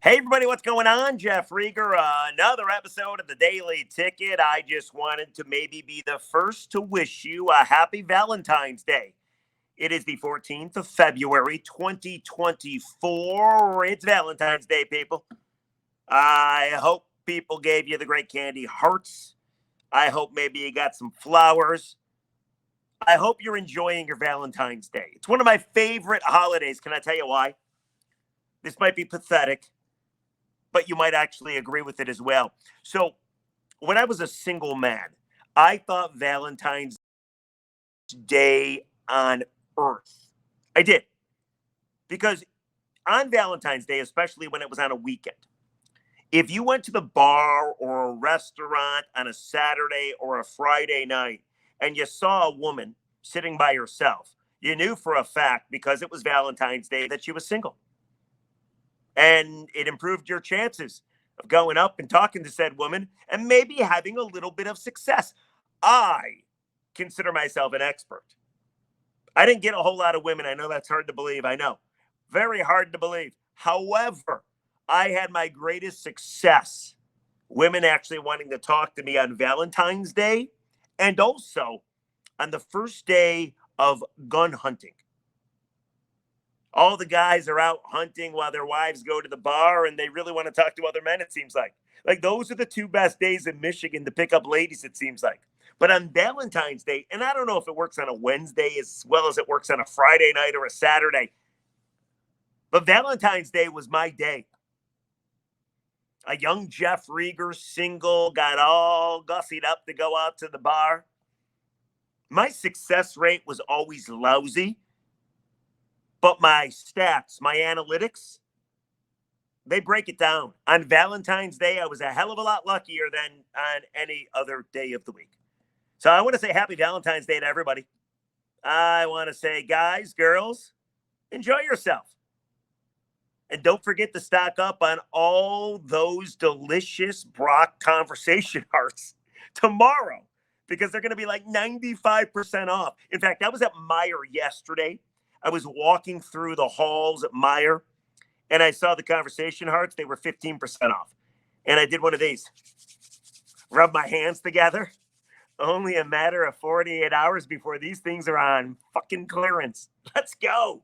Hey, everybody, what's going on? Jeff Rieger, another episode of the Daily Ticket. I just wanted to maybe be the first to wish you a happy Valentine's Day. It is the 14th of February, 2024. It's Valentine's Day, people. I hope people gave you the great candy hearts. I hope maybe you got some flowers. I hope you're enjoying your Valentine's Day. It's one of my favorite holidays. Can I tell you why? This might be pathetic, but you might actually agree with it as well. So, when I was a single man, I thought Valentine's Day on Earth. I did. Because on Valentine's Day, especially when it was on a weekend, if you went to the bar or a restaurant on a Saturday or a Friday night and you saw a woman sitting by herself, you knew for a fact because it was Valentine's Day that she was single. And it improved your chances of going up and talking to said woman and maybe having a little bit of success. I consider myself an expert. I didn't get a whole lot of women. I know that's hard to believe. I know. Very hard to believe. However, I had my greatest success. Women actually wanting to talk to me on Valentine's Day and also on the first day of gun hunting. All the guys are out hunting while their wives go to the bar and they really want to talk to other men, it seems like. Like, those are the two best days in Michigan to pick up ladies, it seems like. But on Valentine's Day, and I don't know if it works on a Wednesday as well as it works on a Friday night or a Saturday, but Valentine's Day was my day. A young Jeff Rieger, single, got all gussied up to go out to the bar. My success rate was always lousy. But my stats, my analytics, they break it down. On Valentine's Day, I was a hell of a lot luckier than on any other day of the week. So I want to say happy Valentine's Day to everybody. I want to say, guys, girls, enjoy yourself. And don't forget to stock up on all those delicious Brock conversation hearts tomorrow because they're going to be like 95% off. In fact, I was at Meijer yesterday. I was walking through the halls at Meijer, and I saw the conversation hearts. They were 15% off. And I did one of these. Rub my hands together. Only a matter of 48 hours before these things are on fucking clearance. Let's go.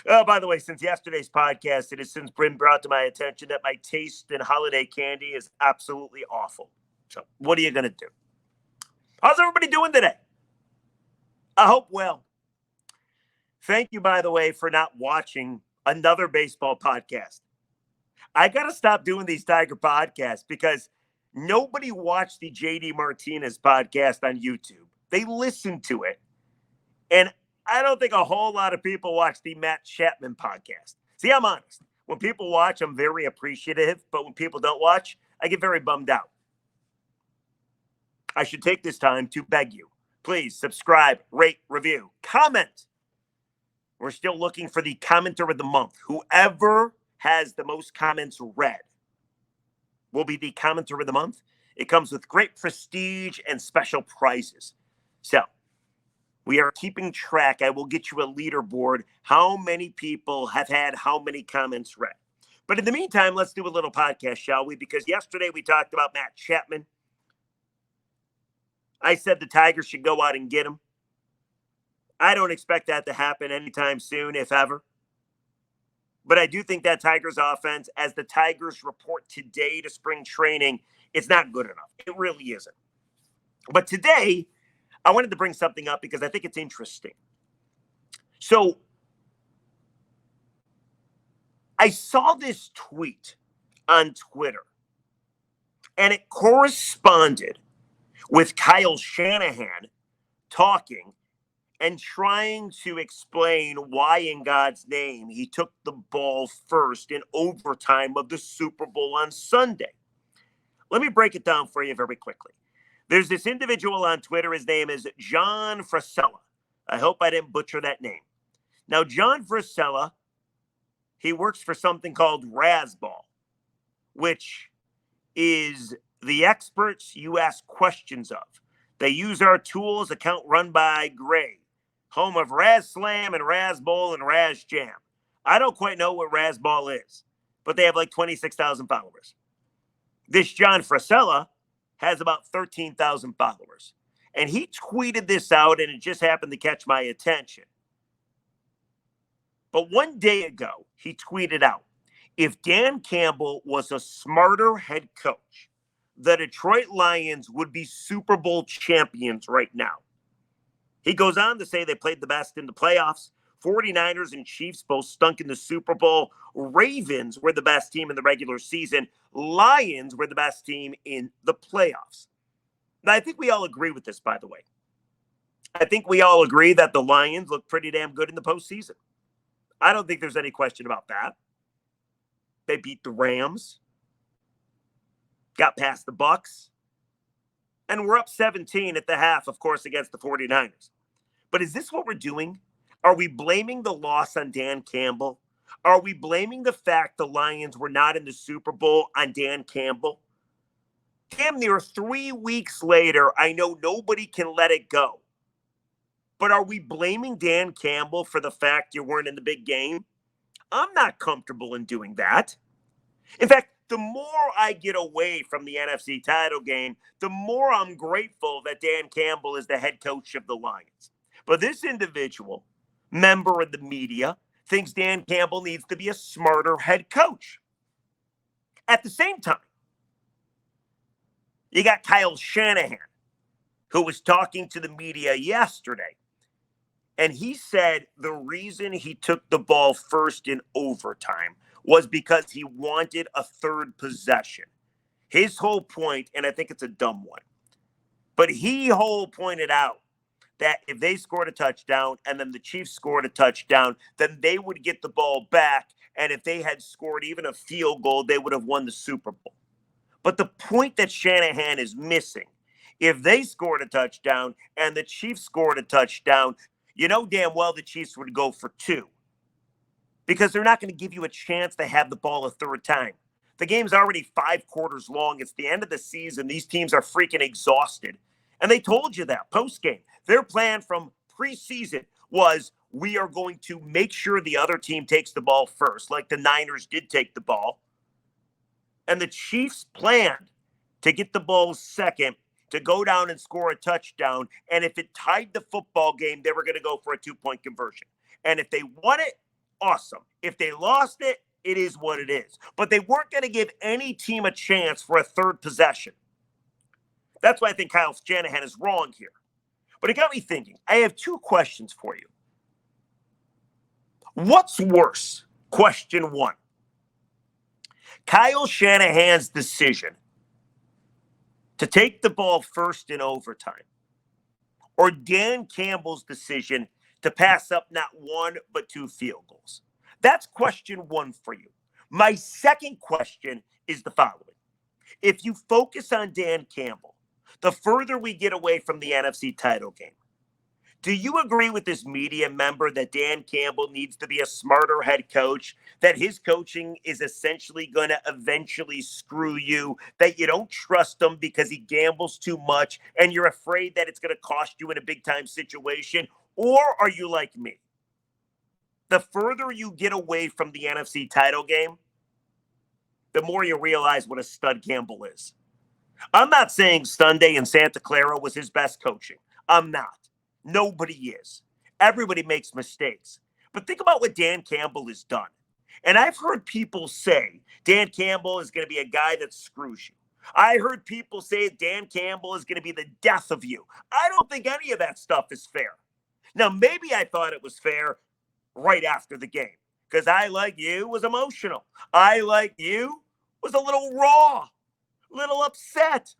Oh, by the way, since yesterday's podcast, it has since been brought to my attention that my taste in holiday candy is absolutely awful. So what are you going to do? How's everybody doing today? I hope well. Thank you, by the way, for not watching another baseball podcast. I got to stop doing these Tiger podcasts because nobody watched the JD Martinez podcast on YouTube. They listened to it. And I don't think a whole lot of people watch the Matt Chapman podcast. See, I'm honest. When people watch, I'm very appreciative. But when people don't watch, I get very bummed out. I should take this time to beg you. Please subscribe, rate, review, comment. We're still looking for the commenter of the month. Whoever has the most comments read will be the commenter of the month. It comes with great prestige and special prizes. So we are keeping track. I will get you a leaderboard. How many people have had how many comments read? But in the meantime, let's do a little podcast, shall we? Because yesterday we talked about Matt Chapman. I said the Tigers should go out and get him. I don't expect that to happen anytime soon, if ever. But I do think that Tigers offense, as the Tigers report today to spring training, it's not good enough. It really isn't. But today, I wanted to bring something up because I think it's interesting. So I saw this tweet on Twitter, and it corresponded with Kyle Shanahan talking and trying to explain why in God's name he took the ball first in overtime of the Super Bowl on Sunday. Let me break it down for you very quickly. There's this individual on Twitter. His name is John Frisella. I hope I didn't butcher that name. Now, John Frisella, he works for something called Razzball, which is the experts you ask questions of. They use our tools, account run by Gray, home of Raz Slam and Raz Bowl and Raz Jam. I don't quite know what Razzball is. but they have like 26,000 followers. This John Frisella has about 13,000 followers. And he tweeted this out, and it just happened to catch my attention. But one day ago, he tweeted out, if Dan Campbell was a smarter head coach, the Detroit Lions would be Super Bowl champions right now. He goes on to say they played the best in the playoffs. 49ers and Chiefs both stunk in the Super Bowl. Ravens were the best team in the regular season. Lions were the best team in the playoffs. Now, I think we all agree with this, by the way. I think we all agree that the Lions look pretty damn good in the postseason. I don't think there's any question about that. They beat the Rams, got past the Bucs, and we're up 17 at the half, of course, against the 49ers. But is this what we're doing? Are we blaming the loss on Dan Campbell? Are we blaming the fact the Lions were not in the Super Bowl on Dan Campbell? Damn near 3 weeks later, I know nobody can let it go. But are we blaming Dan Campbell for the fact you weren't in the big game? I'm not comfortable in doing that. In fact, the more I get away from the NFC title game, the more I'm grateful that Dan Campbell is the head coach of the Lions. But this individual, member of the media, thinks Dan Campbell needs to be a smarter head coach. At the same time, you got Kyle Shanahan, who was talking to the media yesterday. And he said the reason he took the ball first in overtime was because he wanted a third possession. His whole point, and I think it's a dumb one, but he pointed out that if they scored a touchdown and then the Chiefs scored a touchdown, then they would get the ball back. And if they had scored even a field goal, they would have won the Super Bowl. But the point that Shanahan is missing, if they scored a touchdown and the Chiefs scored a touchdown, you know damn well the Chiefs would go for two because they're not going to give you a chance to have the ball a third time. The game's already 5 quarters long. It's the end of the season. These teams are freaking exhausted. And they told you that post-game. Their plan from preseason was we are going to make sure the other team takes the ball first, like the Niners did take the ball. And the Chiefs planned to get the ball second, to go down and score a touchdown. And if it tied the football game, they were going to go for a 2-point conversion. And if they won it, awesome. If they lost it, it is what it is. But they weren't going to give any team a chance for a third possession. That's why I think Kyle Shanahan is wrong here. But it got me thinking. I have 2 questions for you. What's worse? Question 1. Kyle Shanahan's decision to take the ball first in overtime, or Dan Campbell's decision to pass up not 1 but 2 field goals? That's question 1 for you. My second question is the following. If you focus on Dan Campbell, the further we get away from the NFC title game, do you agree with this media member that Dan Campbell needs to be a smarter head coach, that his coaching is essentially going to eventually screw you, that you don't trust him because he gambles too much and you're afraid that it's going to cost you in a big-time situation? Or are you like me? The further you get away from the NFC title game, the more you realize what a stud Campbell is. I'm not saying Sunday in Santa Clara was his best coaching. I'm not. Nobody is. Everybody makes mistakes. But think about what Dan Campbell has done. And I've heard people say Dan Campbell is going to be a guy that screws you. I heard people say Dan Campbell is going to be the death of you. I don't think any of that stuff is fair. Now, maybe I thought it was fair right after the game because I, like you, was emotional. I, like you, was a little raw, a little upset.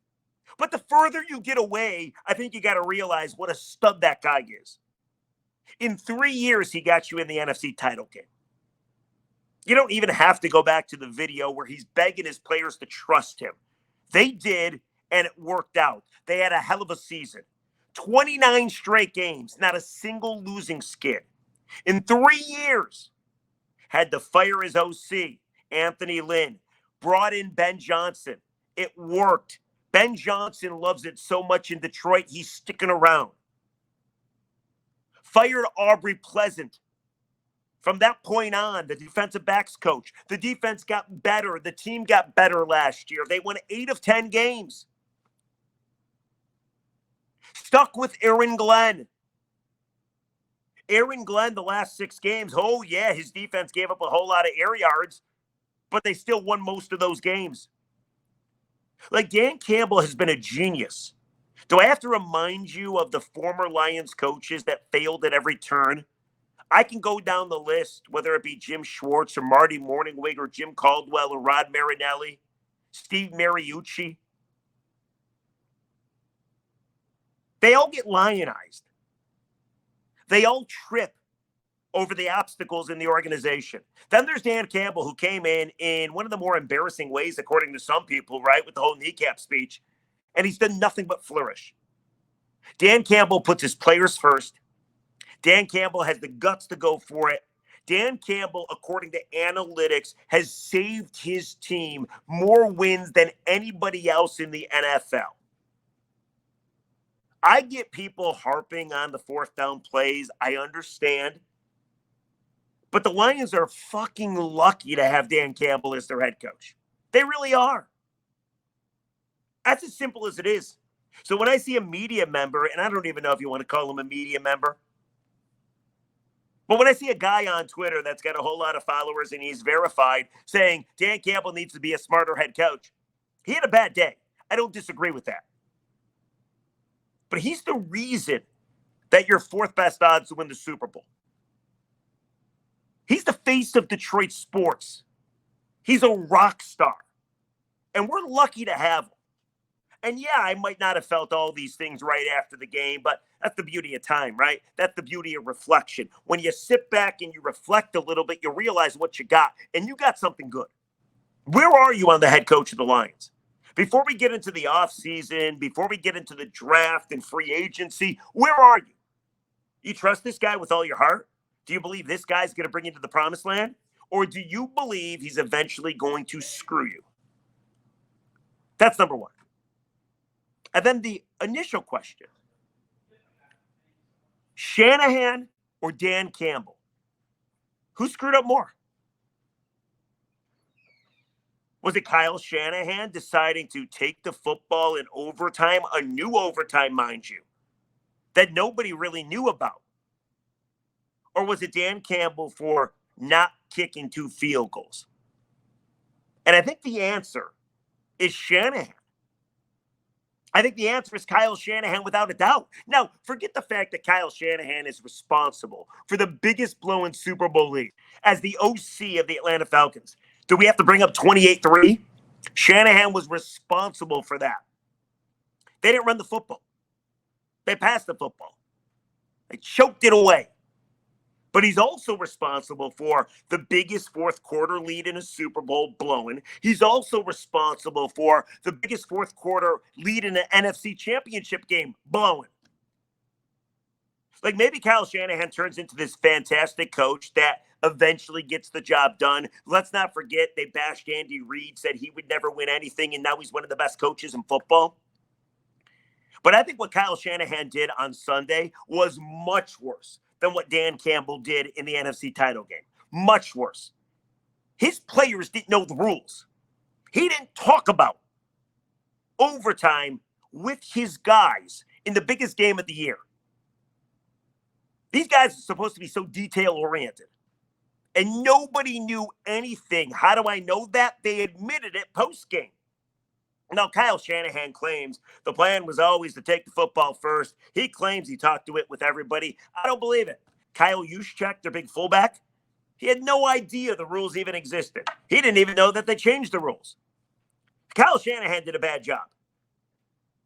But the further you get away, I think you got to realize what a stud that guy is. In 3 years, he got you in the NFC title game. You don't even have to go back to the video where he's begging his players to trust him. They did, and it worked out. They had a hell of a season. 29 straight games, not a single losing skid. In 3 years, had to fire his OC, Anthony Lynn, brought in Ben Johnson. It worked. Ben Johnson loves it so much in Detroit, he's sticking around. Fired Aubrey Pleasant. From that point on, the defensive backs coach, the defense got better. The team got better last year. They won 8 of 10 games. Stuck with Aaron Glenn. Aaron Glenn, the last 6 games, oh yeah, his defense gave up a whole lot of air yards, but they still won most of those games. Like, Dan Campbell has been a genius. Do I have to remind you of the former Lions coaches that failed at every turn? I can go down the list, whether it be Jim Schwartz or Marty Morningwig or Jim Caldwell or Rod Marinelli, Steve Mariucci. They all get lionized. They all trip over the obstacles in the organization. Then there's Dan Campbell, who came in one of the more embarrassing ways, according to some people, right, with the whole kneecap speech, and he's done nothing but flourish. Dan Campbell puts his players first. Dan Campbell has the guts to go for it. Dan Campbell, according to analytics, has saved his team more wins than anybody else in the NFL. I get people harping on the 4th down plays. I understand. But the Lions are fucking lucky to have Dan Campbell as their head coach. They really are. That's as simple as it is. So when I see a media member, and I don't even know if you want to call him a media member, but when I see a guy on Twitter that's got a whole lot of followers and he's verified saying Dan Campbell needs to be a smarter head coach, he had a bad day. I don't disagree with that. But he's the reason that you're 4th best odds to win the Super Bowl. He's the face of Detroit sports. He's a rock star. And we're lucky to have him. And yeah, I might not have felt all these things right after the game, but that's the beauty of time, right? That's the beauty of reflection. When you sit back and you reflect a little bit, you realize what you got, and you got something good. Where are you on the head coach of the Lions? Before we get into the offseason, before we get into the draft and free agency, where are you? You trust this guy with all your heart? Do you believe this guy's going to bring you to the promised land? Or do you believe he's eventually going to screw you? That's number one. And then the initial question, Shanahan or Dan Campbell? Who screwed up more? Was it Kyle Shanahan deciding to take the football in overtime, a new overtime, mind you, that nobody really knew about? Or was it Dan Campbell for not kicking 2 field goals? And I think the answer is Shanahan. I think the answer is Kyle Shanahan without a doubt. Now, forget the fact that Kyle Shanahan is responsible for the biggest blow in Super Bowl league as the OC of the Atlanta Falcons. Do we have to bring up 28-3? Shanahan was responsible for that. They didn't run the football. They passed the football. They choked it away. But he's also responsible for the biggest 4th quarter lead in a Super Bowl blowing. He's also responsible for the biggest 4th quarter lead in an NFC Championship game blowing. Like, maybe Kyle Shanahan turns into this fantastic coach that eventually gets the job done. Let's not forget they bashed Andy Reid, said he would never win anything, and now he's one of the best coaches in football. But I think what Kyle Shanahan did on Sunday was much worse than what Dan Campbell did in the NFC title game. Much worse. His players didn't know the rules. He didn't talk about overtime with his guys in the biggest game of the year. These guys are supposed to be so detail-oriented. And nobody knew anything. How do I know that? They admitted it post-game. Now, Kyle Shanahan claims the plan was always to take the football first. He claims he talked to it with everybody. I don't believe it. Kyle Juszczyk, their big fullback, he had no idea the rules even existed. He didn't even know that they changed the rules. Kyle Shanahan did a bad job.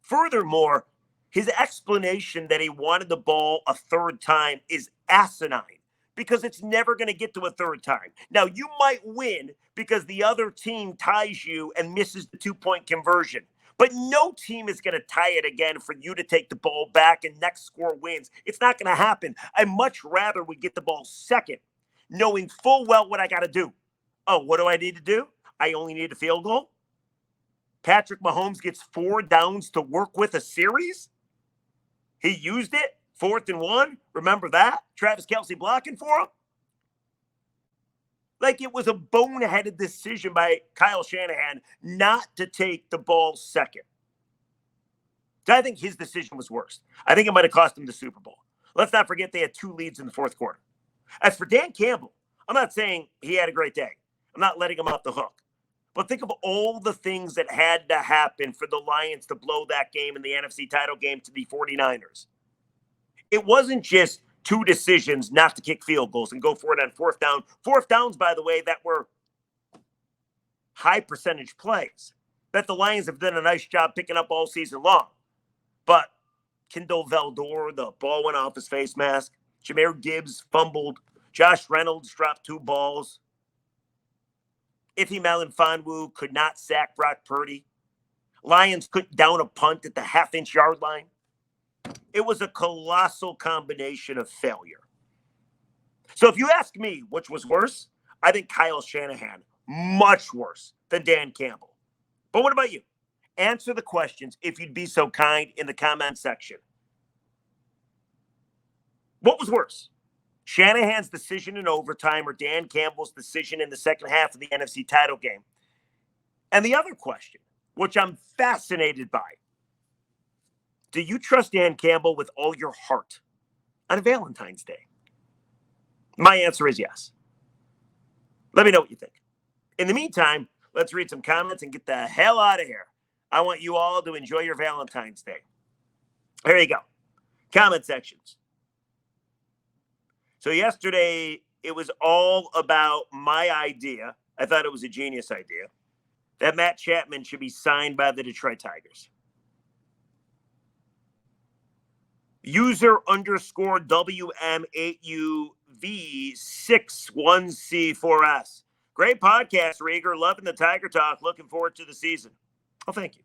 Furthermore, his explanation that he wanted the ball a 3rd time is asinine because it's never going to get to a 3rd time. Now, you might win because the other team ties you and misses the 2-point conversion. But no team is going to tie it again for you to take the ball back and next score wins. It's not going to happen. I'd much rather we get the ball 2nd, knowing full well what I got to do. Oh, what do I need to do? I only need a field goal. Patrick Mahomes gets 4 downs to work with a series. He used it, 4th and 1. Remember that? Travis Kelce blocking for him. Like it was a boneheaded decision by Kyle Shanahan not to take the ball second. I think his decision was worse. I think it might have cost him the Super Bowl. Let's not forget they had 2 leads in the fourth quarter. As for Dan Campbell, I'm not saying he had a great day. I'm not letting him off the hook. But think of all the things that had to happen for the Lions to blow that game in the NFC title game to the 49ers. It wasn't just 2 decisions not to kick field goals and go for it on fourth down. Fourth downs, by the way, that were high percentage plays that the Lions have done a nice job picking up all season long. But Kendall Valdor, the ball went off his face mask. Jahmyr Gibbs fumbled. Josh Reynolds dropped 2 balls. Ife Melifonwu could not sack Brock Purdy. Lions couldn't down a punt at the half-inch yard line. It was a colossal combination of failure. So if you ask me which was worse, I think Kyle Shanahan, much worse than Dan Campbell. But what about you? Answer the questions, if you'd be so kind, in the comment section. What was worse? Shanahan's decision in overtime or Dan Campbell's decision in the second half of the NFC title game? And the other question, which I'm fascinated by, do you trust Dan Campbell with all your heart on Valentine's Day? My answer is yes. Let me know what you think. In the meantime, let's read some comments and get the hell out of here. I want you all to enjoy your Valentine's Day. Here you go. Comment sections. So yesterday, it was all about my idea. I thought it was a genius idea that Matt Chapman should be signed by the Detroit Tigers. User underscore WM8UV61C4S. Great podcast, Rieger. Loving the Tiger Talk. Looking forward to the season. Oh, thank you.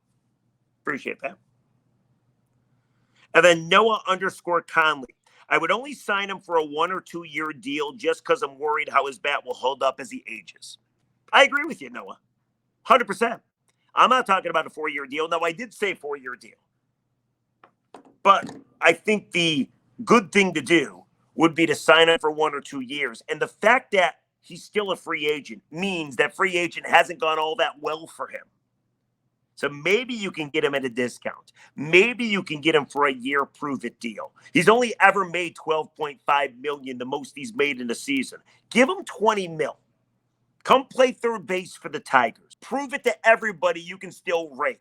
Appreciate that. And then Noah underscore Conley. I would only sign him for a 1 or 2 year deal just because I'm worried how his bat will hold up as he ages. I agree with you, Noah. 100%. I'm not talking about a 4-year deal. No, I did say 4-year deal. But I think the good thing to do would be to sign him for 1 or 2 years. And the fact that he's still a free agent means that free agent hasn't gone all that well for him. So maybe you can get him at a discount. Maybe you can get him for a year prove-it deal. He's only ever made $12.5 million, the most he's made in a season. Give him $20 million. Come play third base for the Tigers. Prove it to everybody you can still rake.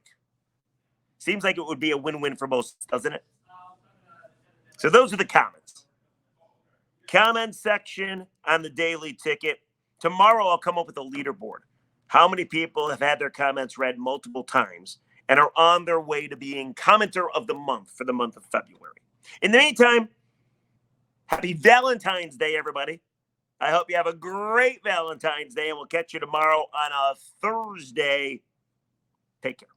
Seems like it would be a win-win for both, doesn't it? So those are the comments. Comment section on the Daily Ticket. Tomorrow I'll come up with a leaderboard. How many people have had their comments read multiple times and are on their way to being commenter of the month for the month of February? In the meantime, happy Valentine's Day, everybody. I hope you have a great Valentine's Day, and we'll catch you tomorrow on a Thursday. Take care.